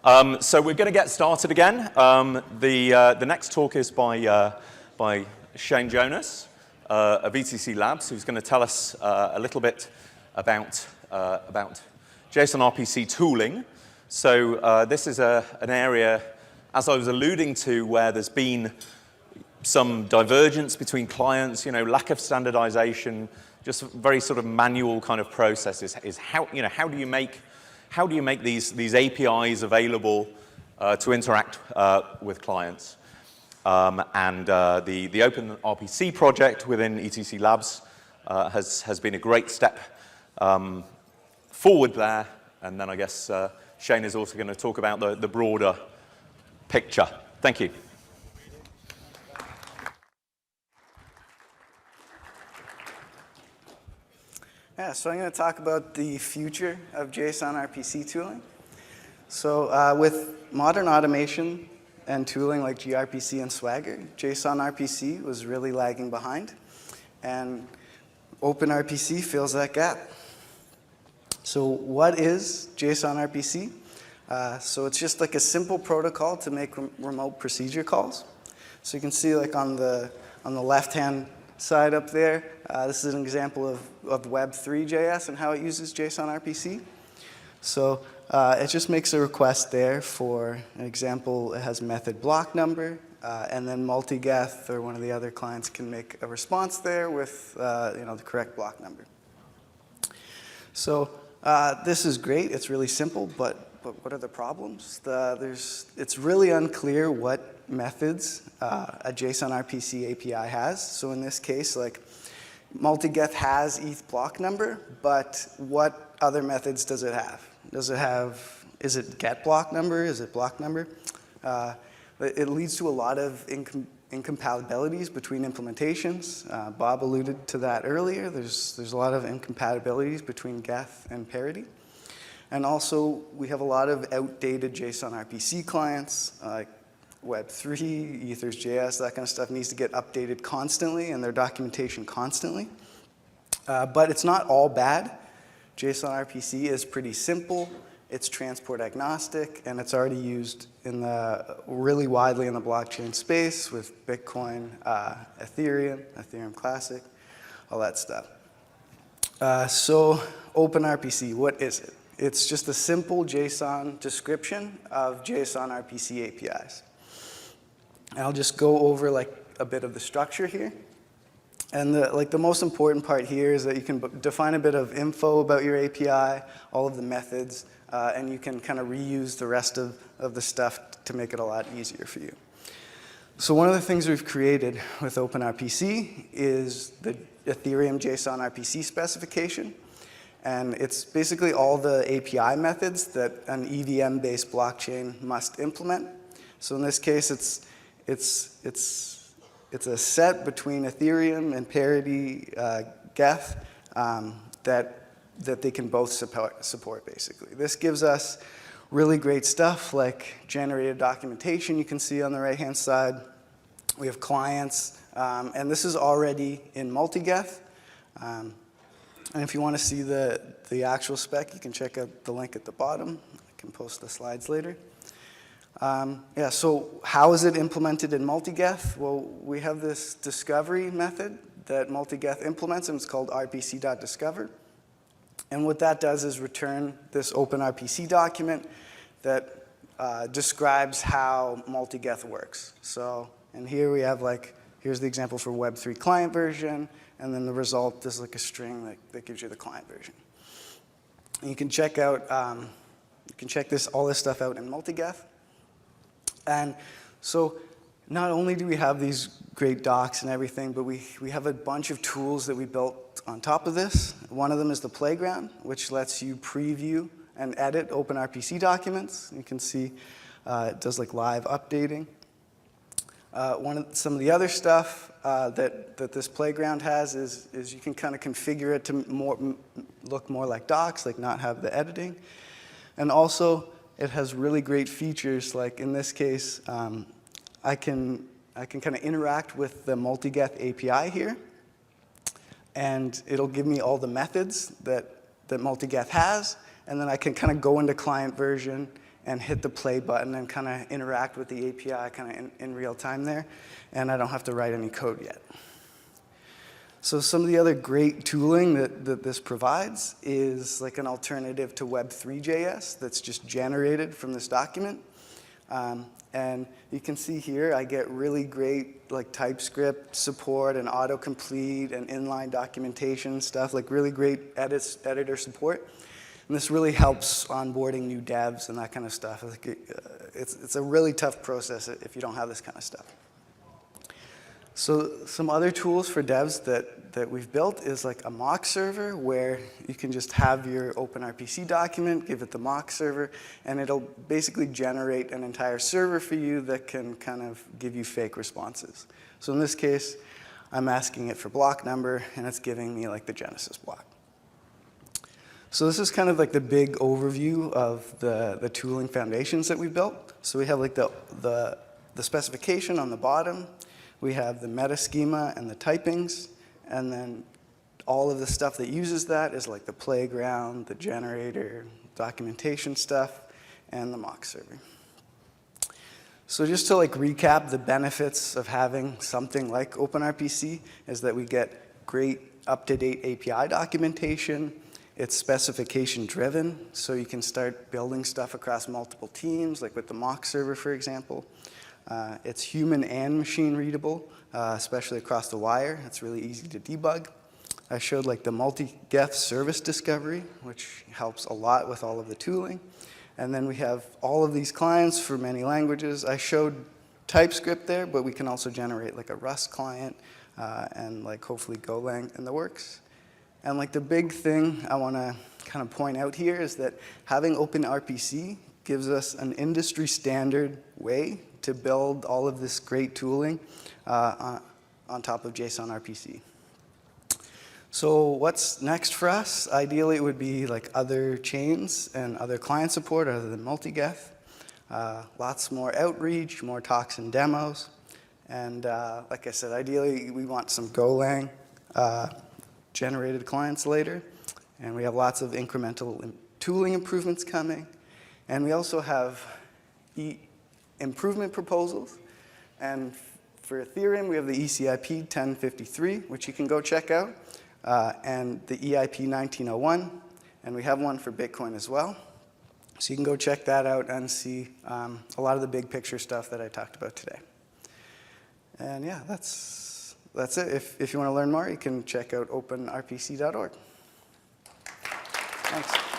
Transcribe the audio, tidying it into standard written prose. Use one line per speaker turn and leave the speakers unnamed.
So we're going to get started again. The next talk is by Shane Jonas of ETC Labs, who's going to tell us a little bit about JSONRPC tooling. So this is an area, as I was alluding to, where there's been some divergence between clients, lack of standardization, just very sort of manual kind of processes. Is how do you make these APIs available to interact with clients? And the OpenRPC project within ETC Labs has been a great step forward there. And then I guess Shane is also going to talk about the broader picture. Thank you.
Yeah, so I'm going to talk about the future of JSONRPC tooling. So with modern automation and tooling like gRPC and Swagger, JSONRPC was really lagging behind. And OpenRPC fills that gap. So what is JSONRPC? So it's just like a simple protocol to make remote procedure calls. So you can see like on the left-hand side up there, this is an example of Web3.js and how it uses JSONRPC. So it just makes a request there for an example. It has method block number, and then Multiget or one of the other clients can make a response there with the correct block number. So this is great. It's really simple, but what are the problems? It's really unclear what methods a JSONRPC API has. So in this case, like Multiget has ETH block number, but what other methods does it have? Is it get block number? Is it block number? It leads to a lot of incompatibilities between implementations. Bob alluded to that earlier. There's a lot of incompatibilities between Geth and Parity. And also, we have a lot of outdated JSONRPC clients, like Web3, Ethers.js, that kind of stuff needs to get updated constantly and their documentation constantly. But it's not all bad. JSONRPC is pretty simple. It's transport agnostic, and it's already used really widely in the blockchain space with Bitcoin, Ethereum Classic, all that stuff. So OpenRPC, what is it? It's just a simple JSON description of JSONRPC APIs. And I'll just go over like a bit of the structure here. And the most important part here is that you can define a bit of info about your API, all of the methods, and you can kind of reuse the rest of the stuff to make it a lot easier for you. So one of the things we've created with OpenRPC is the Ethereum JSONRPC specification. And it's basically all the API methods that an EVM-based blockchain must implement. So in this case, it's a set between Ethereum and Parity Geth that they can both support, basically. This gives us really great stuff like generated documentation you can see on the right-hand side. We have clients, and this is already in Multiget. And if you want to see the actual spec, you can check out the link at the bottom. I can post the slides later. Yeah, so how is it implemented in Multiget? Well, we have this discovery method that Multiget implements, and it's called rpc.discover. And what that does is return this OpenRPC document that describes how Multiget works. So, and here we have here's the example for Web3 client version, and then the result is like a string that gives you the client version. And you can check out, all this stuff out in Multiget. And so not only do we have these great docs and everything, but we have a bunch of tools that we built on top of this. One of them is the Playground, which lets you preview and edit OpenRPC documents. You can see it does like live updating. Some of the other stuff that this Playground has is you can kind of configure it to look more like docs, like not have the editing. And also, it has really great features, like in this case, I can kind of interact with the Multiget API here, and it'll give me all the methods that Multiget has, and then I can kind of go into client version and hit the play button and kind of interact with the API kind of in real time there, and I don't have to write any code yet. So some of the other great tooling that this provides is like an alternative to Web3.js that's just generated from this document. And you can see here I get really great like TypeScript support and autocomplete and inline documentation stuff, like really great editor support. And this really helps onboarding new devs and that kind of stuff. It's a really tough process if you don't have this kind of stuff. So some other tools for devs that we've built is like a mock server where you can just have your OpenRPC document, give it the mock server, and it'll basically generate an entire server for you that can kind of give you fake responses. So in this case, I'm asking it for block number, and it's giving me like the Genesis block. So this is kind of like the big overview of the tooling foundations that we built. So we have like the specification on the bottom. We have the meta schema and the typings, and then all of the stuff that uses that is like the playground, the generator, documentation stuff, and the mock server. So just to like recap, the benefits of having something like OpenRPC is that we get great up-to-date API documentation. It's specification driven, so you can start building stuff across multiple teams, like with the mock server, for example. It's human and machine readable, especially across the wire. It's really easy to debug. I showed like the Multiget service discovery, which helps a lot with all of the tooling. And then we have all of these clients for many languages. I showed TypeScript there, but we can also generate like a Rust client and like hopefully Golang in the works. And like the big thing I want to kind of point out here is that having OpenRPC gives us an industry standard way to build all of this great tooling on top of JSONRPC. So what's next for us? Ideally, it would be like other chains and other client support other than Multiget. Lots more outreach, more talks and demos. And like I said, ideally, we want some Golang generated clients later. And we have lots of incremental tooling improvements coming. And we also have improvement proposals. And for Ethereum, we have the ECIP 1053, which you can go check out, and the EIP 1901. And we have one for Bitcoin as well. So you can go check that out and see a lot of the big picture stuff that I talked about today. And yeah, that's it. If you want to learn more, you can check out openrpc.org. Thanks.